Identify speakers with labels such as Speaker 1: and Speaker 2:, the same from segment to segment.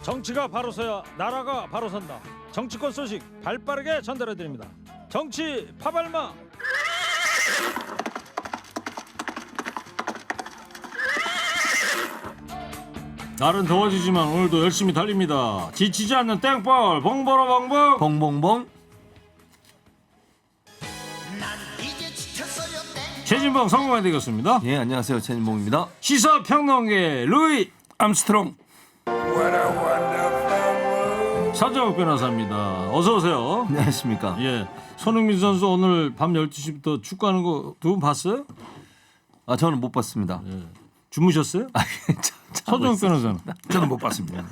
Speaker 1: 정치가 바로 서야 나라가 바로 선다. 정치권 소식 발빠르게 전달해드립니다. 정치 파발마. 날은 더워지지만 오늘도 열심히 달립니다. 지치지 않는 땡벌 봉보로 봉봉.
Speaker 2: 봉봉봉.
Speaker 1: 최진봉 성공해 되겠습니다.
Speaker 2: 예, 안녕하세요. 최진봉입니다.
Speaker 1: 시사평론계 루이
Speaker 3: 암스트롱.
Speaker 1: 서정욱 변호사입니다. 어서 오세요.
Speaker 2: 안녕하십니까.
Speaker 1: 예, 손흥민 선수 오늘 밤 12시부터 축구하는 거 두 분 봤어요?
Speaker 2: 아, 저는 못 봤습니다.
Speaker 1: 예. 주무셨어요? 서정욱 변호사는?
Speaker 3: 저는 못 봤습니다.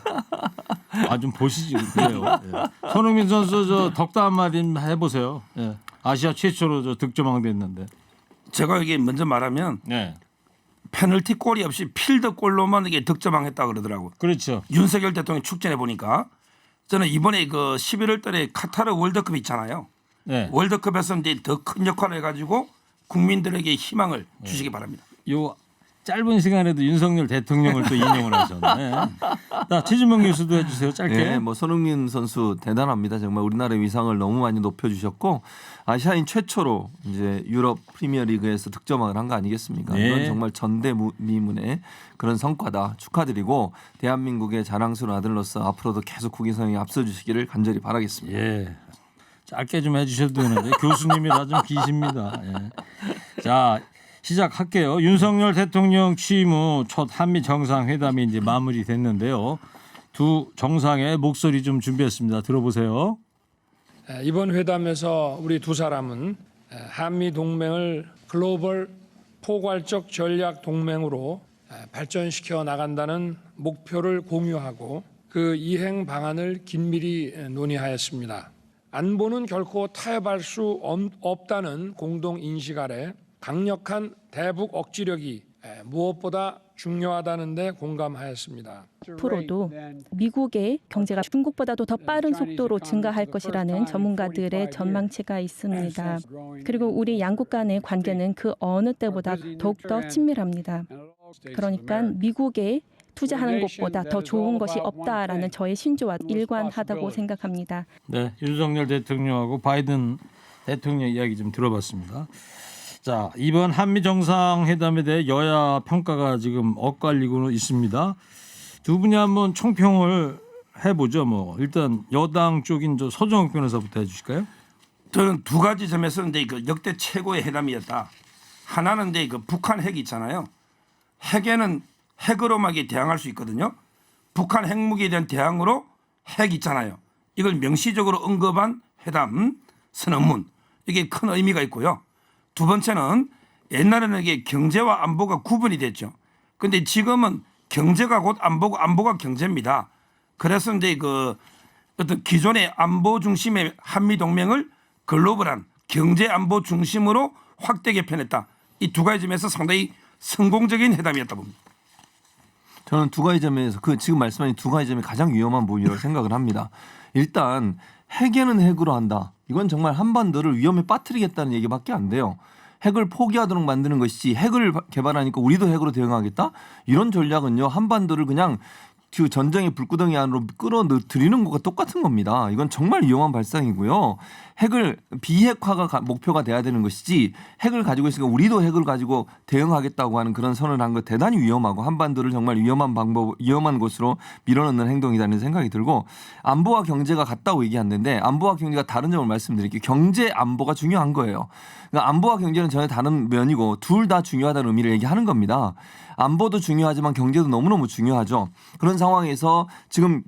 Speaker 1: 아, 좀 보시지 그래요. 예. 손흥민 선수 저 덕담 한마디 해보세요. 예. 아시아 최초로 저 득점왕 됐는데.
Speaker 3: 제가 여기 먼저 말하면
Speaker 1: 네,
Speaker 3: 페널티 골이 없이 필드 골로만 이게 득점왕했다 그러더라고.
Speaker 1: 그렇죠.
Speaker 3: 윤석열 대통령 축전해 보니까 저는 이번에 그 11월달에 카타르 월드컵 있잖아요.
Speaker 1: 네,
Speaker 3: 월드컵에서 이제 더 큰 역할을 해가지고 국민들에게 희망을 주시기 바랍니다.
Speaker 1: 요 짧은 시간에도 윤석열 대통령을 또 인용을 하셨네. 자, 최진봉 교수도 해주세요. 짧게.
Speaker 2: 예, 뭐 손흥민 선수 대단합니다. 정말 우리나라의 위상을 너무 많이 높여주셨고 아시아인 최초로 이제 유럽 프리미어리그에서 득점왕을 한 거 아니겠습니까?
Speaker 1: 네.
Speaker 2: 이건 정말 전대미문의 그런 성과다. 축하드리고 대한민국의 자랑스러운 아들로서 앞으로도 계속 국위성에 앞서주시기를 간절히 바라겠습니다.
Speaker 1: 예. 짧게 좀 해주셔도 되는데 교수님이라 좀 기십니다. 예. 자, 시작할게요. 윤석열 대통령 취임 후 첫 한미 정상회담이 이제 마무리됐는데요. 두 정상의 목소리 좀 준비했습니다. 들어보세요.
Speaker 4: 이번 회담에서 우리 두 사람은 한미 동맹을 글로벌 포괄적 전략 동맹으로 발전시켜 나간다는 목표를 공유하고 그 이행 방안을 긴밀히 논의하였습니다. 안보는 결코 타협할 수 없다는 공동 인식 아래 강력한 대북 억지력이 무엇보다 중요하다는 데 공감하였습니다.
Speaker 5: 앞으로도 미국의 경제가 중국보다도 더 빠른 속도로 증가할 것이라는 전문가들의 전망치가 있습니다. 그리고 우리 양국 간의 관계는 그 어느 때보다 더욱더 친밀합니다. 그러니까 미국에 투자하는 것보다 더 좋은 것이 없다라는 저의 신조와 일관하다고 생각합니다.
Speaker 1: 네, 윤석열 대통령하고 바이든 대통령 이야기 좀 들어봤습니다. 자, 이번 한미 정상회담에 대해 여야 평가가 지금 엇갈리고 있습니다. 두 분이 한번 총평을 해보죠. 뭐 일단 여당 쪽인 저 서정욱 변호사부터 해주실까요?
Speaker 3: 저는 두 가지 점에서 이제 그 역대 최고의 회담이었다. 하나는 이제 그 북한 핵 있잖아요. 핵에는 핵으로만 대항할 수 있거든요. 북한 핵무기에 대한 대항으로 핵 있잖아요. 이걸 명시적으로 언급한 회담 선언문, 이게 큰 의미가 있고요. 두 번째는 옛날에는 이게 경제와 안보가 구분이 됐죠. 그런데 지금은 경제가 곧 안보고 안보가 경제입니다. 그래서 이제 그 어떤 기존의 안보 중심의 한미 동맹을 글로벌한 경제 안보 중심으로 확대 개편했다. 이 두 가지 점에서 상당히 성공적인 회담이었다 봅니다.
Speaker 2: 저는 두 가지 점에서 지금 말씀하신 두 가지 점이 가장 위험한 부분이라고 생각을 합니다. 일단 핵에는 핵으로 한다. 이건 정말 한반도를 위험에 빠뜨리겠다는 얘기밖에 안 돼요. 핵을 포기하도록 만드는 것이지 핵을 개발하니까 우리도 핵으로 대응하겠다? 이런 전략은요. 한반도를 그냥 그 전쟁의 불구덩이 안으로 끌어들이는 것과 똑같은 겁니다. 이건 정말 위험한 발상이고요. 핵을 비핵화가 목표가 돼야 되는 것이지 핵을 가지고 있으니까 우리도 핵을 가지고 대응하겠다고 하는 그런 선언을 한 거 대단히 위험하고 한반도를 정말 위험한 곳으로 밀어넣는 행동이라는 생각이 들고 안보와 경제가 같다고 얘기하는데 안보와 경제가 다른 점을 말씀드릴게요. 경제 안보가 중요한 거예요. 그러니까 안보와 경제는 전혀 다른 면이고 둘 다 중요하다는 의미를 얘기하는 겁니다. 안보도 중요하지만 경제도 너무너무 중요하죠. 그런 상황에서 지금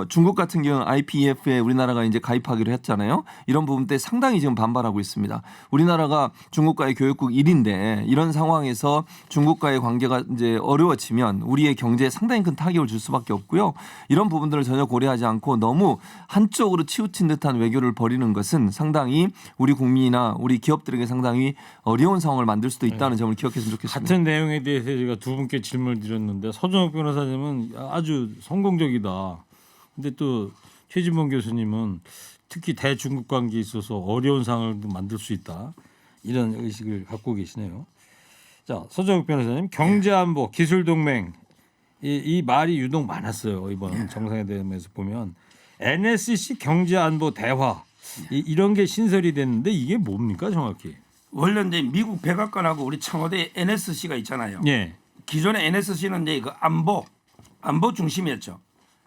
Speaker 2: 중국 같은 경우는 IPEF에 우리나라가 이제 가입하기로 했잖아요. 이런 부분 때 상당히 지금 반발하고 있습니다. 우리나라가 중국과의 교역국 1인데 이런 상황에서 중국과의 관계가 이제 어려워지면 우리의 경제에 상당히 큰 타격을 줄 수밖에 없고요. 이런 부분들을 전혀 고려하지 않고 너무 한쪽으로 치우친 듯한 외교를 벌이는 것은 상당히 우리 국민이나 우리 기업들에게 상당히 어려운 상황을 만들 수도 있다는 점을 기억했으면 좋겠습니다.
Speaker 1: 같은 내용에 대해서 제가 두 분께 질문을 드렸는데 서정욱 변호사님은 아주 성공적이다. 근데 또 최진봉 교수님은 특히 대중국 관계에 있어서 어려운 상황을 만들 수 있다. 이런 의식을 갖고 계시네요. 자, 서정욱 변호사님, 경제안보, 기술동맹 이 말이 유독 많았어요. 이번 정상회담에서 보면 NSC 경제안보 대화 이런 게 신설이 됐는데 이게 뭡니까 정확히?
Speaker 3: 원래 이제 미국 백악관하고 우리 청와대 NSC가 있잖아요.
Speaker 1: 예.
Speaker 3: 기존의 NSC는 이제 그 안보 중심이었죠.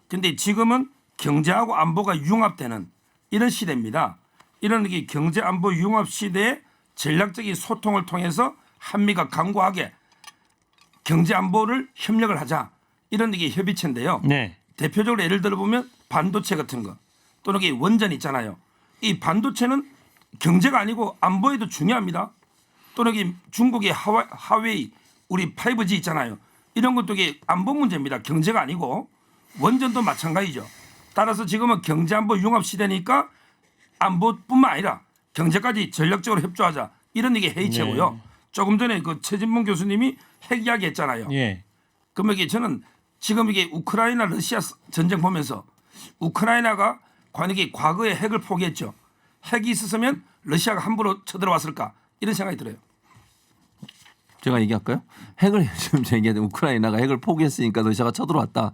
Speaker 3: 근데 지금은 경제하고 안보가 융합되는 이런 시대입니다. 이런 게 경제 안보 융합 시대에 전략적인 소통을 통해서 한미가 강고하게 경제 안보를 협력을 하자 이런 게 협의체인데요.
Speaker 1: 네.
Speaker 3: 대표적으로 예를 들어 보면 반도체 같은 거 또는 이 원전 있잖아요. 이 반도체는 경제가 아니고 안보에도 중요합니다. 또는 이 중국의 하웨이 우리 5G 있잖아요. 이런 것도 이게 안보 문제입니다. 경제가 아니고 원전도 마찬가지죠. 따라서 지금은 경제안보 융합 시대니까 안보뿐만 아니라 경제까지 전략적으로 협조하자 이런 게 회의체고요.
Speaker 1: 네.
Speaker 3: 조금 전에 그 최진봉 교수님이 핵 이야기했잖아요.
Speaker 1: 예.
Speaker 3: 그러면 이게 저는 지금 이게 우크라이나 러시아 전쟁 보면서 우크라이나가 관역이 과거에 핵을 포기했죠. 핵이 있었으면 러시아가 함부로 쳐들어왔을까 이런 생각이 들어요.
Speaker 2: 제가 얘기할까요? 핵을 지금 얘기하는 우크라이나가 핵을 포기했으니까 러시아가 쳐들어왔다.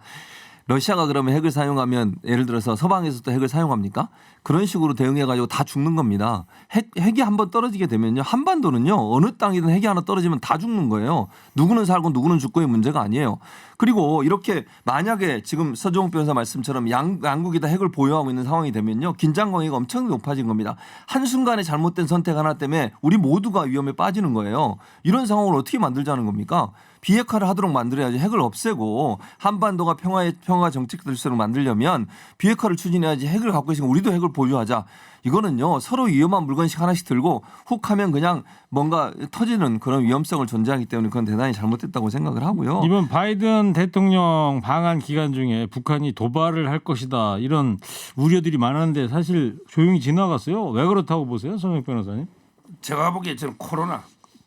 Speaker 2: 러시아가 그러면 핵을 사용하면 예를 들어서 서방에서도 핵을 사용합니까? 그런 식으로 대응해가지고 다 죽는 겁니다. 핵이 한번 떨어지게 되면요. 한반도는요. 어느 땅이든 핵이 하나 떨어지면 다 죽는 거예요. 누구는 살고 누구는 죽고의 문제가 아니에요. 그리고 이렇게 만약에 지금 서정욱 변호사 말씀처럼 양국이 다 핵을 보유하고 있는 상황이 되면요. 긴장 관계가 엄청 높아진 겁니다. 한순간에 잘못된 선택 하나 때문에 우리 모두가 위험에 빠지는 거예요. 이런 상황을 어떻게 만들자는 겁니까? 비핵화를 하도록 만들어야지 핵을 없애고 한반도가 평화 정책 질서로 만들려면 비핵화를 추진해야지 핵을 갖고 있으면 우리도 핵을 보유하자. 이거는요. 서로 위험한 물건씩 하나씩 들고 훅 하면 그냥 뭔가 터지는 그런 위험성을 존재하기 때문에 그건 대단히 잘못됐다고 생각을 하고요.
Speaker 1: 이번 바이든 대통령 방한 기간 중에 북한이 도발을 할 것이다 이런 우려들이 많았는데 사실 조용히 지나갔어요. 왜 그렇다고 보세요, 손흥 변호사님?
Speaker 3: 제가 보기에 저는 코로나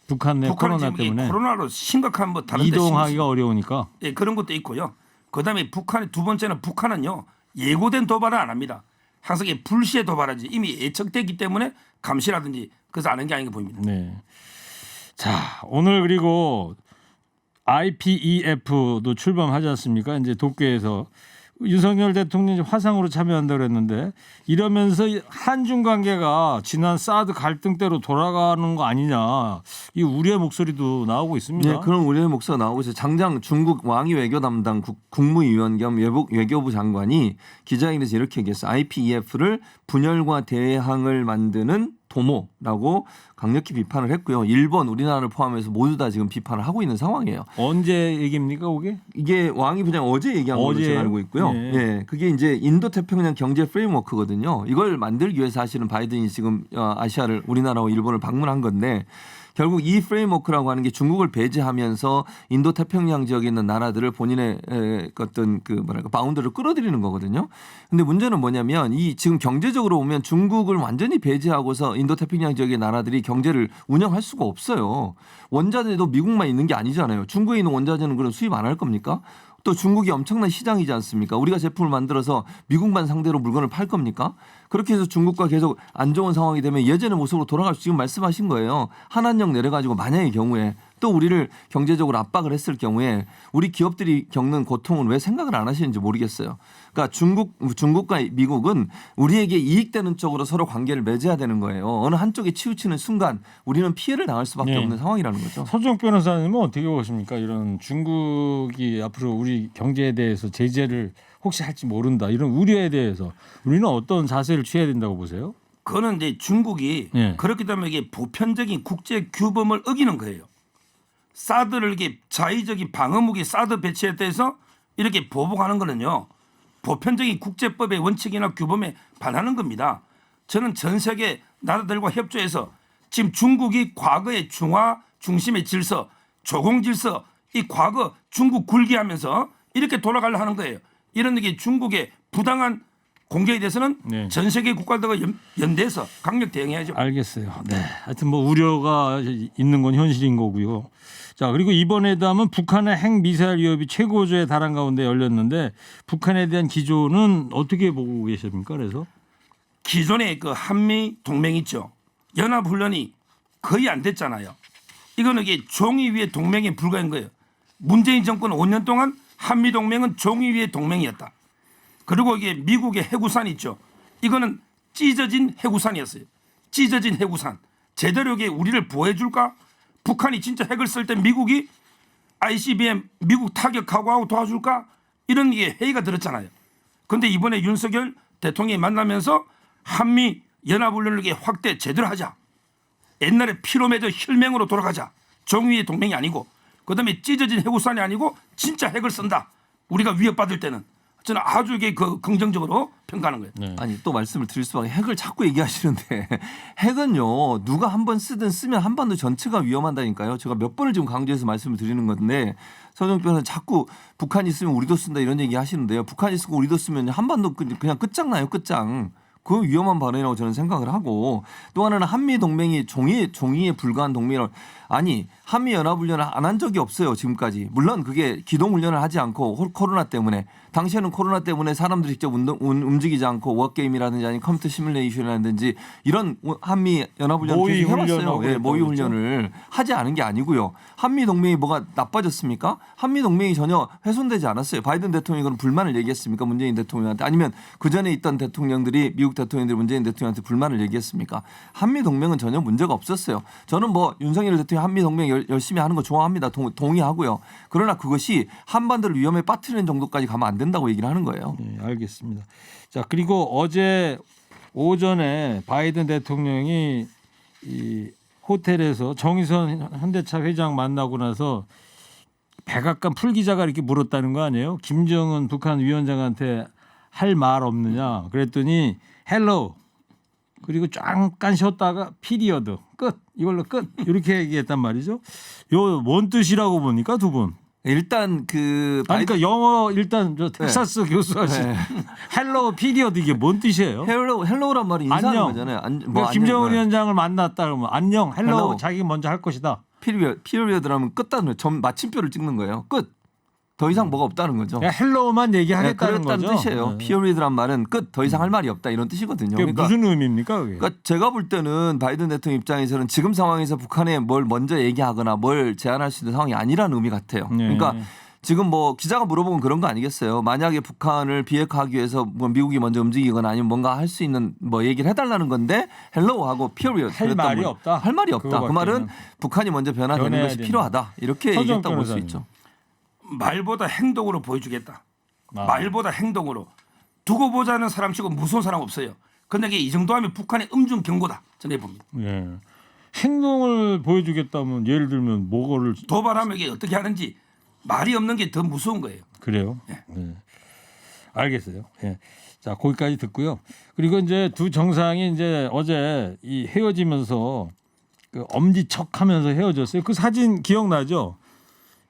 Speaker 1: 북한 내
Speaker 3: 북한은
Speaker 1: 코로나
Speaker 3: 지금 이
Speaker 1: 때문에
Speaker 3: 코로나로 심각한 뭐 다른 데
Speaker 1: 이동하기가 어려우니까.
Speaker 3: 예, 그런 것도 있고요. 그다음에 북한의 두 번째는 북한은요 예고된 도발은 안 합니다. 항상 이 불시에 도발하지 이미 예측됐기 때문에 감시라든지 그래서 아는 게 아닌가 보입니다.
Speaker 1: 네. 자 오늘 그리고 IPEF도 출범하지 않습니까? 이제 독계에서 윤석열 대통령이 화상으로 참여한다고 그랬는데 이러면서 한중 관계가 지난 사드 갈등 때로 돌아가는 거 아니냐 이 우려의 목소리도 나오고 있습니다.
Speaker 2: 네, 그런 우려의 목소리가 나오고 있어요. 장장 중국 왕이 외교 담당 국무위원 겸 외교부 장관이 기자회견에서 이렇게 얘기했어요. IPEF를 분열과 대항을 만드는 도모라고 강력히 비판을 했고요. 일본, 우리나라를 포함해서 모두 다 지금 비판을 하고 있는 상황이에요.
Speaker 1: 언제 얘기입니까, 그게?
Speaker 2: 이게 왕이 부장 어제 얘기한 걸로 제가 알고 있고요.
Speaker 1: 예.
Speaker 2: 예, 그게 이제 인도 태평양 경제 프레임워크거든요. 이걸 만들기 위해서 사실은 바이든이 지금 아시아를 우리나라와 일본을 방문한 건데 결국 이 프레임워크라고 하는 게 중국을 배제하면서 인도 태평양 지역에 있는 나라들을 본인의 어떤 그 뭐랄까 바운드를 끌어들이는 거거든요. 근데 문제는 뭐냐면 이 지금 경제적으로 보면 중국을 완전히 배제하고서 인도 태평양 지역의 나라들이 경제를 운영할 수가 없어요. 원자재도 미국만 있는 게 아니잖아요. 중국에 있는 원자재는 그럼 수입 안 할 겁니까? 또 중국이 엄청난 시장이지 않습니까? 우리가 제품을 만들어서 미국만 상대로 물건을 팔 겁니까? 그렇게 해서 중국과 계속 안 좋은 상황이 되면 예전의 모습으로 돌아갈 수 지금 말씀하신 거예요. 한한령 내려가지고 만약의 경우에 또 우리를 경제적으로 압박을 했을 경우에 우리 기업들이 겪는 고통은 왜 생각을 안 하시는지 모르겠어요. 그러니까 중국과 미국은 우리에게 이익되는 쪽으로 서로 관계를 맺어야 되는 거예요. 어느 한쪽에 치우치는 순간 우리는 피해를 당할 수밖에
Speaker 1: 네.
Speaker 2: 없는 상황이라는 거죠.
Speaker 1: 서정욱 변호사님은 어떻게 보십니까? 이런 중국이 앞으로 우리 경제에 대해서 제재를 혹시 할지 모른다 이런 우려에 대해서 우리는 어떤 자세를 취해야 된다고 보세요?
Speaker 3: 그거는 이제 중국이
Speaker 1: 예.
Speaker 3: 그렇기 때문에 이게 보편적인 국제 규범을 어기는 거예요. 사드를 이렇게 자의적인 방어무기 사드 배치에 대해서 이렇게 보복하는 거는요. 보편적인 국제법의 원칙이나 규범에 반하는 겁니다. 저는 전 세계 나라들과 협조해서 지금 중국이 과거의 중화 중심의 질서, 조공 질서, 이 과거 중국 굴기하면서 이렇게 돌아가려 하는 거예요. 이런 게 중국의 부당한 공격에 대해서는
Speaker 1: 네.
Speaker 3: 전 세계 국가들과 연대해서 강력 대응해야죠.
Speaker 1: 알겠어요. 네. 하여튼 뭐 우려가 있는 건 현실인 거고요. 자, 그리고 이번 회담은 북한의 핵 미사일 위협이 최고조에 달한 가운데 열렸는데 북한에 대한 기조는 어떻게 보고 계십니까? 그래서
Speaker 3: 기존의 그 한미 동맹 있죠. 연합 훈련이 거의 안 됐잖아요. 이거는 이게 종이 위에 동맹에 불과한 거예요. 문재인 정권은 5년 동안 한미 동맹은 종이 위의 동맹이었다. 그리고 이게 미국의 해구산 있죠. 이거는 찢어진 해구산이었어요. 찢어진 해구산. 제대로 이게 우리를 보호해줄까? 북한이 진짜 핵을 쓸 때 미국이 ICBM 미국 타격하고 도와줄까? 이런 게 회의가 들었잖아요. 그런데 이번에 윤석열 대통령이 만나면서 한미 연합훈련을 확대 제대로 하자. 옛날에 피로 맺어 혈맹으로 돌아가자. 종위의 동맹이 아니고 그다음에 찢어진 해구산이 아니고 진짜 핵을 쓴다. 우리가 위협받을 때는 저는 아주 이게 긍정적으로 평가하는 거예요.
Speaker 1: 네.
Speaker 2: 아니 또 말씀을 드릴 수밖에 핵을 자꾸 얘기하시는데 핵은요 누가 한 번 쓰든 쓰면 한반도 전체가 위험한다니까요. 제가 몇 번을 지금 강조해서 말씀을 드리는 건데 서정 변호사는 자꾸 북한이 쓰면 우리도 쓴다 이런 얘기 하시는데요. 북한이 쓰고 우리도 쓰면 한반도 그냥 끝장나요 끝장. 그 위험한 발언이라고 저는 생각을 하고 또 하나는 한미 동맹이 종이에 불과한 동맹을 아니 한미 연합훈련을 안 한 적이 없어요 지금까지. 물론 그게 기동훈련을 하지 않고 코로나 때문에 당시에는 코로나 때문에 사람들이 직접 움직이지 않고 워게임이라든지 아니 컴퓨터 시뮬레이션이라든지 이런 한미 연합훈련을
Speaker 1: 모의
Speaker 2: 계속 해봤어요.
Speaker 1: 훈련하고
Speaker 2: 예, 모의 훈련을 하지 않은 게 아니고요. 한미 동맹이 뭐가 나빠졌습니까? 한미 동맹이 전혀 훼손되지 않았어요. 바이든 대통령이 그런 불만을 얘기했습니까? 문재인 대통령한테 아니면 그 전에 있던 대통령들이 미국 대통령들이 문재인 대통령한테 불만을 얘기했습니까? 한미 동맹은 전혀 문제가 없었어요. 저는 뭐 윤석열 대통령 한미 동맹 열심히 하는 거 좋아합니다. 동의하고요. 그러나 그것이 한반도를 위험에 빠뜨리는 정도까지 가면 안 된다고 얘기를 하는 거예요.
Speaker 1: 네, 알겠습니다. 자 그리고 어제 오전에 바이든 대통령이 이 호텔에서 정의선 현대차 회장 만나고 나서 백악관 풀기자가 이렇게 물었다는 거 아니에요? 김정은 북한 위원장한테 할 말 없느냐? 그랬더니 헬로 그리고 잠깐 쉬었다가 피리어드 끝 이걸로 끝 이렇게 얘기했단 말이죠. 요 뭔 뜻이라고 보니까 두 분.
Speaker 2: 일단 그
Speaker 1: 아니, 그러니까 영어 일단 저 텍사스 교수하신 헬로 피리어드 이게 뭔 뜻이에요?
Speaker 2: 헬로우란 말이 인사하는
Speaker 1: 안녕.
Speaker 2: 거잖아요.
Speaker 1: 그러니까 김정은 위원장을 만났다 그러면 안녕 헬로
Speaker 2: 헬로.
Speaker 1: 자기가 먼저 할 것이다.
Speaker 2: 피리어드라면 끝다는 점 마침표를 찍는 거예요. 끝. 더 이상 뭐가 없다는 거죠.
Speaker 1: 그냥 헬로만 얘기하겠다는
Speaker 2: 그랬다는
Speaker 1: 거죠.
Speaker 2: 뜻이에요.
Speaker 1: 네.
Speaker 2: 피리어드란 말은 끝. 더 이상 할 말이 없다 이런 뜻이거든요.
Speaker 1: 그게
Speaker 2: 그러니까
Speaker 1: 무슨 의미입니까? 그게?
Speaker 2: 그러니까 제가 볼 때는 바이든 대통령 입장에서는 지금 상황에서 북한에 뭘 먼저 얘기하거나 뭘 제안할 수 있는 상황이 아니라는 의미 같아요.
Speaker 1: 네.
Speaker 2: 그러니까 지금 뭐 기자가 물어보면 그런 거 아니겠어요. 만약에 북한을 비핵화하기 위해서 뭐 미국이 먼저 움직이거나 아니면 뭔가 할 수 있는 뭐 얘기를 해달라는 건데 헬로우하고 피리어드
Speaker 1: 할 말이 없다.
Speaker 2: 할 말이 없다. 그 말은 북한이 먼저 변화되는
Speaker 1: 변해야
Speaker 2: 것이
Speaker 1: 된다.
Speaker 2: 필요하다. 이렇게
Speaker 1: 서정
Speaker 2: 얘기했다고 볼 수
Speaker 1: 변호사님.
Speaker 2: 있죠.
Speaker 3: 말보다 행동으로 보여주겠다.
Speaker 1: 아.
Speaker 3: 말보다 행동으로. 두고 보자는 사람 치고 무서운 사람 없어요. 그런데 이 정도 하면 북한의 음중 경고다. 저는 봅니다.
Speaker 1: 예. 행동을 보여주겠다면 예를 들면 뭐를
Speaker 3: 도발하면 이게 어떻게 하는지 말이 없는 게 더 무서운 거예요.
Speaker 1: 그래요? 예. 알겠어요. 예. 자 거기까지 듣고요. 그리고 이제 두 정상이 이제 어제 이 헤어지면서 그 엄지척하면서 헤어졌어요. 그 사진 기억나죠?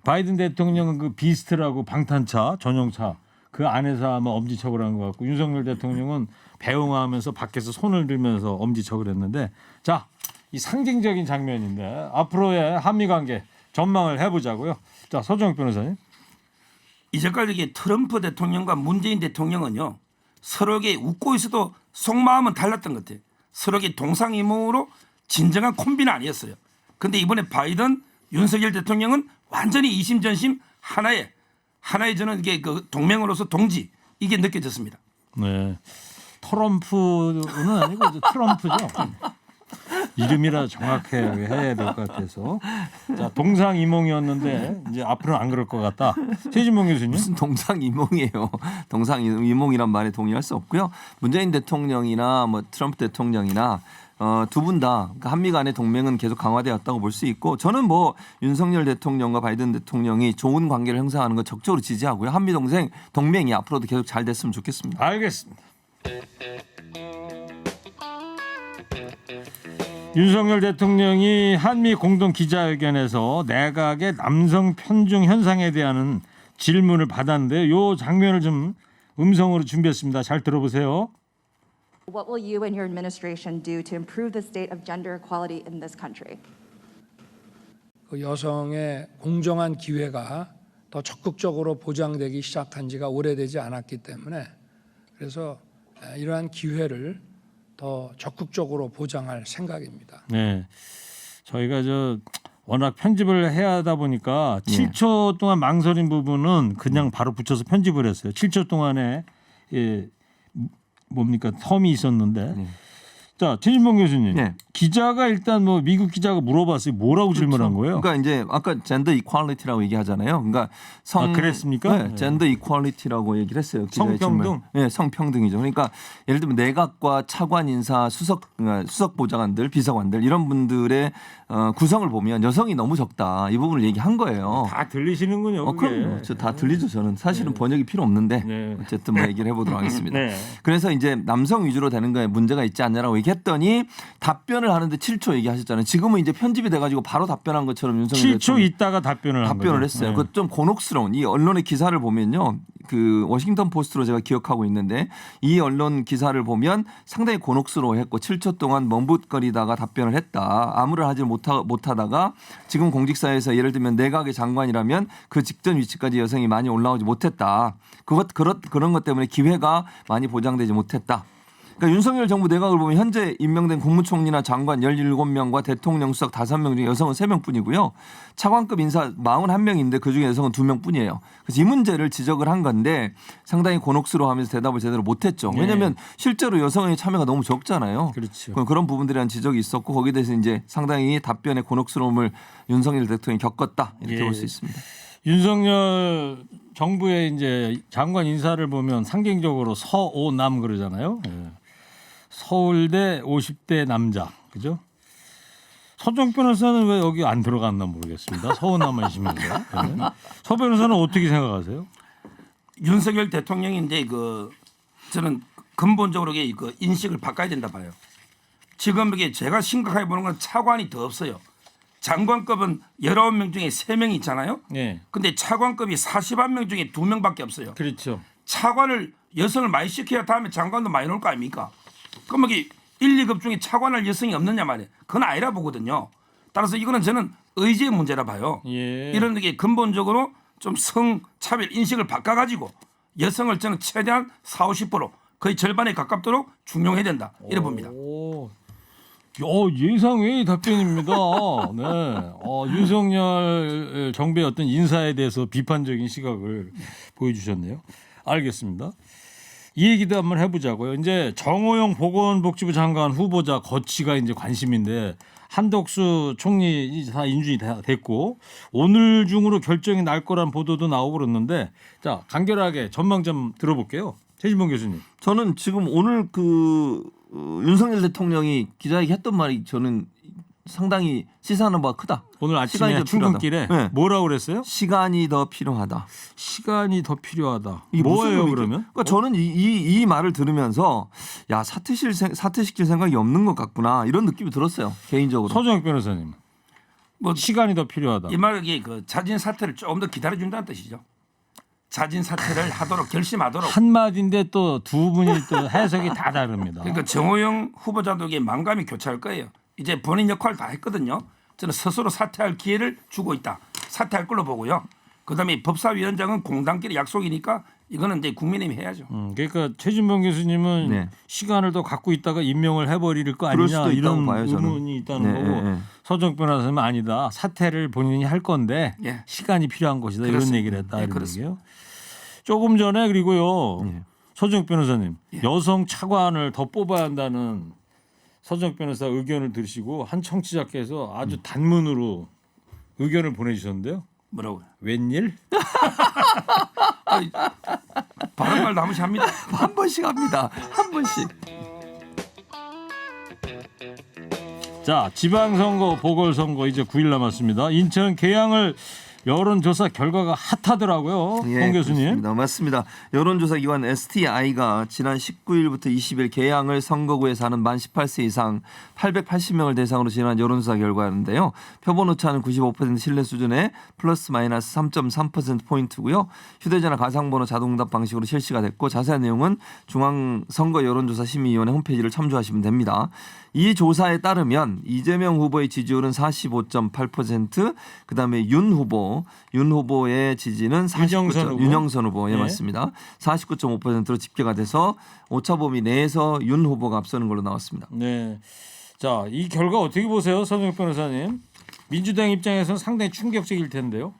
Speaker 1: 바이든 대통령은 그 비스트라고 방탄차 전용차 그 안에서 아마 엄지척을 한 것 같고 윤석열 대통령은 배웅하면서 밖에서 손을 들면서 엄지척을 했는데 자, 이 상징적인 장면인데 앞으로의 한미 관계 전망을 해보자고요. 자, 서정욱 변호사님.
Speaker 3: 이제까지 이게 트럼프 대통령과 문재인 대통령은요 서로에게 웃고 있어도 속마음은 달랐던 것 같아요. 서로에게 동상이몽으로 진정한 콤비는 아니었어요. 그런데 이번에 바이든 윤석열 대통령은 완전히 이심전심 하나의 저는 이게 그 동맹으로서 동지 이게 느껴졌습니다.
Speaker 1: 네. 트럼프는 아니고 이제 트럼프죠. 이름이라 정확하게 해야 될 것 같아서. 자, 동상이몽이었는데 이제 앞으로는 안 그럴 것 같다. 최진봉 교수님.
Speaker 2: 무슨 동상이몽이에요. 동상이몽이란 말에 동의할 수 없고요. 문재인 대통령이나 뭐 트럼프 대통령이나 두 분 다 한미 간의 동맹은 계속 강화되었다고 볼 수 있고 저는 뭐 윤석열 대통령과 바이든 대통령이 좋은 관계를 형성하는 거 적극적으로 지지하고요. 한미 동맹이 앞으로도 계속 잘 됐으면 좋겠습니다.
Speaker 1: 알겠습니다. 윤석열 대통령이 한미 공동 기자회견에서 내각의 남성 편중 현상에 대한 질문을 받았는데 이 장면을 좀 음성으로 준비했습니다. 잘 들어보세요.
Speaker 6: What will you and your administration do to improve the state of gender equality in this country?
Speaker 4: 그 여성의 공정한 기회가 더 적극적으로 보장되기 시작한 지가 오래되지 않았기 때문에 그래서 이러한 기회를 더 적극적으로 보장할 생각입니다.
Speaker 1: 네, 저희가 워낙 편집을 해야 하다 보니까 7초 동안 망설인 부분은 그냥 바로 붙여서 편집을 했어요. 7초 동안에 뭡니까 텀이 있었는데. 자, 최진봉 교수님.
Speaker 2: 네.
Speaker 1: 기자가 일단 뭐 미국 기자가 물어봤어요. 뭐라고 질문한 거예요?
Speaker 2: 그러니까 이제 아까 젠더 이퀄리티라고 얘기하잖아요. 그러니까
Speaker 1: 그랬습니까?
Speaker 2: 네, 젠더 이퀄리티라고 얘기를 했어요. 기자의
Speaker 1: 성평등?
Speaker 2: 질문. 네, 성평등이죠. 그러니까 예를 들면 내각과 차관 인사 수석 보좌관들, 비서관들 이런 분들의 구성을 보면 여성이 너무 적다. 이 부분을 얘기한 거예요.
Speaker 1: 다 들리시는군요. 그게.
Speaker 2: 그럼요. 저 다 들리죠. 저는 사실은 번역이 필요 없는데
Speaker 1: 네.
Speaker 2: 어쨌든 뭐 얘기를 해보도록 하겠습니다.
Speaker 1: 네.
Speaker 2: 그래서 이제 남성 위주로 되는 거에 문제가 있지 않냐라고 얘기했더니 답변을 하는데 7초 얘기하셨잖아요. 지금은 이제 편집이 돼가지고 바로 답변한 것처럼 윤석열
Speaker 1: 7초 있다가 답변을 한 거죠.
Speaker 2: 했어요.
Speaker 1: 네.
Speaker 2: 그 좀 곤혹스러운 이 언론의 기사를 보면요. 그 워싱턴 포스트로 제가 기억하고 있는데 이 언론 기사를 보면 상당히 곤혹스러워했고 7초 동안 멈칫거리다가 답변을 했다. 아무를 하지 못하다가 지금 공직사회에서 예를 들면 내각의 장관이라면 그 직전 위치까지 여성이 많이 올라오지 못했다. 그런 것 때문에 기회가 많이 보장되지 못했다. 그러니까 윤석열 정부 내각을 보면 현재 임명된 국무총리나 장관 17명과 대통령 수석 5명 중에 여성은 3명뿐이고요. 차관급 인사 41명인데 그중에 여성은 2명뿐이에요. 그래서 이 문제를 지적을 한 건데 상당히 곤혹스러워하면서 대답을 제대로 못했죠. 왜냐하면 실제로 여성의 참여가 너무 적잖아요.
Speaker 1: 그렇죠.
Speaker 2: 그런 부분들에 대한 지적이 있었고 거기에 대해서 이제 상당히 답변의 곤혹스러움을 윤석열 대통령이 겪었다 이렇게 볼 수 있습니다.
Speaker 1: 윤석열 정부의 이제 장관 인사를 보면 상징적으로 서오남 그러잖아요. 예. 서울대 50대 남자, 그죠? 서정 변호사는 왜 여기 안 들어갔나 모르겠습니다. 서오남이시면서. 네. 서 변호사는 어떻게 생각하세요?
Speaker 3: 윤석열 대통령인데 저는 근본적으로 그 인식을 바꿔야 된다 봐요. 지금 이게 제가 심각하게 보는 건 차관이 더 없어요. 장관급은 19명 중에 3명 있잖아요.
Speaker 1: 네.
Speaker 3: 근데 차관급이 41명 중에 2명밖에 없어요.
Speaker 1: 그렇죠.
Speaker 3: 차관을 여성을 많이 시켜야 다음에 장관도 많이 나올 거 아닙니까? 그럼 이게 1, 2급 중에 차관할 여성이 없느냐 말이에요. 그건 아니라 보거든요. 따라서 이거는 저는 의지의 문제라 봐요.
Speaker 1: 예.
Speaker 3: 이런 게 근본적으로 좀 성차별 인식을 바꿔가지고 여성을 저는 최대한 40~50% 거의 절반에 가깝도록 중용해야 된다. 이래 봅니다.
Speaker 1: 오. 예상외의 답변입니다. 네. 윤석열 정부의 어떤 인사에 대해서 비판적인 시각을 보여주셨네요. 알겠습니다. 이 얘기도 한번 해보자고요. 이제 정호영 보건복지부 장관 후보자 거취가 이제 관심인데 한덕수 총리 다 인준이 됐고 오늘 중으로 결정이 날 거란 보도도 나오고 그러는데 자 간결하게 전망 좀 들어볼게요. 최진봉 교수님.
Speaker 2: 저는 지금 오늘 윤석열 대통령이 기자에게 했던 말이 저는 상당히 시사하는 바가 크다.
Speaker 1: 오늘
Speaker 2: 시간이
Speaker 1: 아침에
Speaker 2: 더
Speaker 1: 출근길에
Speaker 2: 필요하다. 네.
Speaker 1: 뭐라고 그랬어요?
Speaker 2: 시간이 더 필요하다.
Speaker 1: 시간이 더 필요하다.
Speaker 2: 이게 무슨
Speaker 1: 뭐예요
Speaker 2: 의미죠?
Speaker 1: 그러면?
Speaker 2: 그러니까 저는 이 말을 들으면서 야 사퇴시킬 생각이 없는 것 같구나 이런 느낌이 들었어요 개인적으로.
Speaker 1: 서정혁 변호사님.
Speaker 3: 뭐
Speaker 1: 시간이 더 필요하다.
Speaker 3: 이 말이 자진 사퇴를 조금 더 기다려준다는 뜻이죠. 자진 사퇴를 하도록 결심하도록.
Speaker 1: 한 마디인데 또 두 분이 또 해석이 다 다릅니다.
Speaker 3: 그러니까 정호영 후보자도 이게 만감이 교차할 거예요. 이제 본인 역할을 다 했거든요. 저는 스스로 사퇴할 기회를 주고 있다. 사퇴할 걸로 보고요. 그다음에 법사위원장은 공당끼리 약속이니까 이거는 이제 국민의힘이 해야죠.
Speaker 1: 그러니까 최진봉 교수님은
Speaker 2: 네.
Speaker 1: 시간을 더 갖고 있다가 임명을 해버릴 거
Speaker 2: 그럴
Speaker 1: 아니냐
Speaker 2: 수도 있다고
Speaker 1: 이런
Speaker 2: 봐요, 저는.
Speaker 1: 의문이 있다는
Speaker 2: 네,
Speaker 1: 거고
Speaker 2: 네.
Speaker 1: 서정 변호사는 아니다. 사퇴를 본인이 할 건데
Speaker 3: 예.
Speaker 1: 시간이 필요한 것이다. 이런
Speaker 3: 그렇습니다.
Speaker 1: 얘기를 했다.
Speaker 3: 네,
Speaker 1: 이런
Speaker 3: 그렇습니다.
Speaker 1: 얘기요. 조금 전에 그리고요.
Speaker 2: 네.
Speaker 1: 서정 변호사님
Speaker 3: 예.
Speaker 1: 여성 차관을 더 뽑아야 한다는 서정 변호사 의견을 들으시고 한 청취자께서 아주 단문으로 의견을 보내주셨는데요.
Speaker 3: 뭐라고요?
Speaker 1: 웬일?
Speaker 3: 바른 말 남으시 합니다.
Speaker 2: 한 번씩 합니다. 한 번씩.
Speaker 1: 자, 지방선거, 보궐선거 이제 9일 남았습니다. 인천 계양을 여론조사 결과가 핫하더라고요. 홍 교수님.
Speaker 2: 그렇습니다. 맞습니다. 여론조사 기관 STI가 지난 19일부터 20일 계양을 선거구에 사는 만 18세 이상 880명을 대상으로 진행한 여론조사 결과인데요. 표본 오차는 95% 신뢰 수준의 플러스 마이너스 3.3%포인트고요. 휴대전화 가상번호 자동응답 방식으로 실시가 됐고 자세한 내용은 중앙선거여론조사심의위원회 홈페이지를 참조하시면 됩니다. 이 조사에 따르면 이재명 후보의 지지율은 45.8%, 그다음에 윤 후보의 지지는 49. 윤영선 후보, 예,
Speaker 1: 네.
Speaker 2: 맞습니다. 49.5%로 집계가 돼서 오차 범위 내에서 윤 후보가 앞서는 걸로 나왔습니다.
Speaker 1: 네. 자, 이 결과 어떻게 보세요, 서정혁 변호사님? 민주당 입장에서는 상당히 충격적일 텐데요.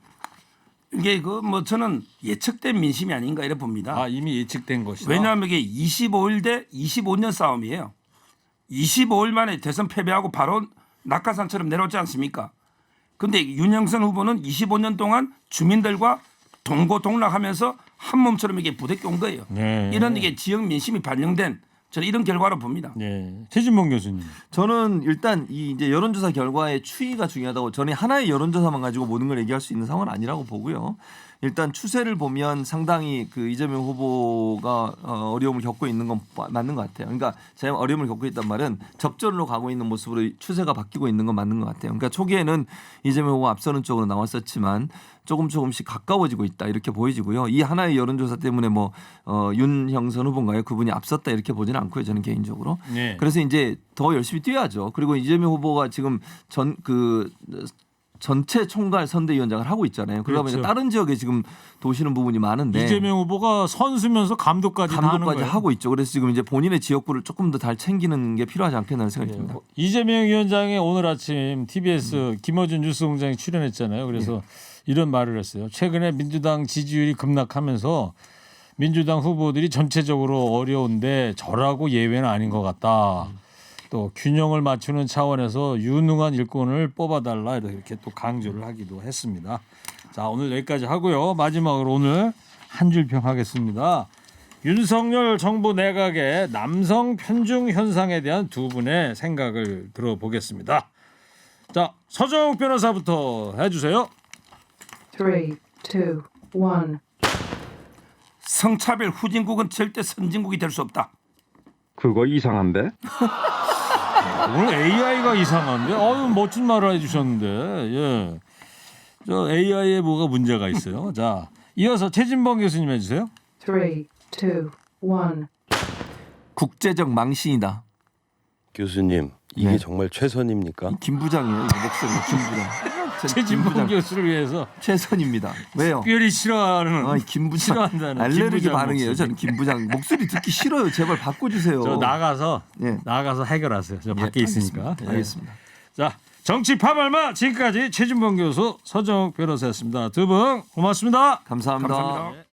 Speaker 3: 이게 그 뭐 저는 예측된 민심이 아닌가 이래 봅니다.
Speaker 1: 아 이미 예측된 것이다.
Speaker 3: 왜냐하면 이게 25일 대 25년 싸움이에요. 25일 만에 대선 패배하고 바로 낙하산처럼 내려오지 않습니까? 근데 윤영선 후보는 25년 동안 주민들과 동고동락하면서 한 몸처럼 이게 부대껴 온 거예요.
Speaker 1: 네.
Speaker 3: 이런 이게 지역 민심이 반영된 저는 이런 결과로 봅니다.
Speaker 1: 네. 최진봉 교수님.
Speaker 2: 저는 일단 이 이제 여론조사 결과의 추이가 중요하다고 저는 하나의 여론조사만 가지고 모든 걸 얘기할 수 있는 상황은 아니라고 보고요. 일단 추세를 보면 상당히 그 이재명 후보가 어려움을 겪고 있는 건 맞는 것 같아요. 그러니까 제가 어려움을 겪고 있단 말은 접전으로 가고 있는 모습으로 추세가 바뀌고 있는 건 맞는 것 같아요. 그러니까 초기에는 이재명 후보가 앞서는 쪽으로 나왔었지만 조금씩 가까워지고 있다 이렇게 보여지고요. 이 하나의 여론조사 때문에 뭐 윤형선 후보인가요? 그분이 앞섰다 이렇게 보지는 않고요. 저는 개인적으로.
Speaker 1: 네.
Speaker 2: 그래서 이제 더 열심히 뛰어야죠. 그리고 이재명 후보가 지금 전체 총괄 선대위원장을 하고 있잖아요. 그러다 보니까
Speaker 1: 그렇죠.
Speaker 2: 다른 지역에 지금 도시는 부분이 많은데
Speaker 1: 이재명 후보가 선수면서 감독까지 다 하는
Speaker 2: 감독까지
Speaker 1: 거예요.
Speaker 2: 하고 있죠. 그래서 지금 이제 본인의 지역구를 조금 더 잘 챙기는 게 필요하지 않겠나 생각이 듭니다.
Speaker 1: 이재명 위원장이 오늘 아침 TBS 김어준 뉴스공장에 출연했잖아요. 그래서 이런 말을 했어요. 최근에 민주당 지지율이 급락하면서 민주당 후보들이 전체적으로 어려운데 저라고 예외는 아닌 것 같다. 또 균형을 맞추는 차원에서 유능한 일꾼을 뽑아달라 이렇게 또 강조를 하기도 했습니다. 자 오늘 여기까지 하고요. 마지막으로 오늘 한 줄 평 하겠습니다. 윤석열 정부 내각의 남성 편중 현상에 대한 두 분의 생각을 들어보겠습니다. 자 서정욱 변호사부터 해주세요.
Speaker 7: 3, 2, 1.
Speaker 3: 성차별 후진국은 절대 선진국이 될 수 없다.
Speaker 8: 그거 이상한데?
Speaker 1: 오늘 AI가 이상한데, 멋진 말을 해주셨는데, 예, 저 AI에 뭐가 문제가 있어요. 자, 이어서 최진봉 교수님 해주세요.
Speaker 7: 3, 2, 1.
Speaker 2: 국제적 망신이다.
Speaker 9: 교수님 이게
Speaker 2: 네.
Speaker 9: 정말 최선입니까?
Speaker 2: 김 부장이에요. 이거 목소리 김 부장.
Speaker 1: 최진봉 교수를 위해서
Speaker 2: 최선입니다. 왜요?
Speaker 1: 특별히 싫어하는
Speaker 2: 김 부장
Speaker 1: 싫어한다는
Speaker 2: 알레르기
Speaker 1: 김 부장
Speaker 2: 반응이에요.
Speaker 1: 목소리.
Speaker 2: 저는 김 부장 목소리 듣기 싫어요. 제발 바꿔주세요.
Speaker 1: 저 나가서
Speaker 2: 예.
Speaker 1: 해결하세요. 저 밖에 있으니까. 예.
Speaker 2: 알겠습니다.
Speaker 1: 자, 정치 파발마 지금까지 최진봉 교수, 서정욱 변호사였습니다. 두 분 고맙습니다.
Speaker 2: 감사합니다.
Speaker 3: 감사합니다.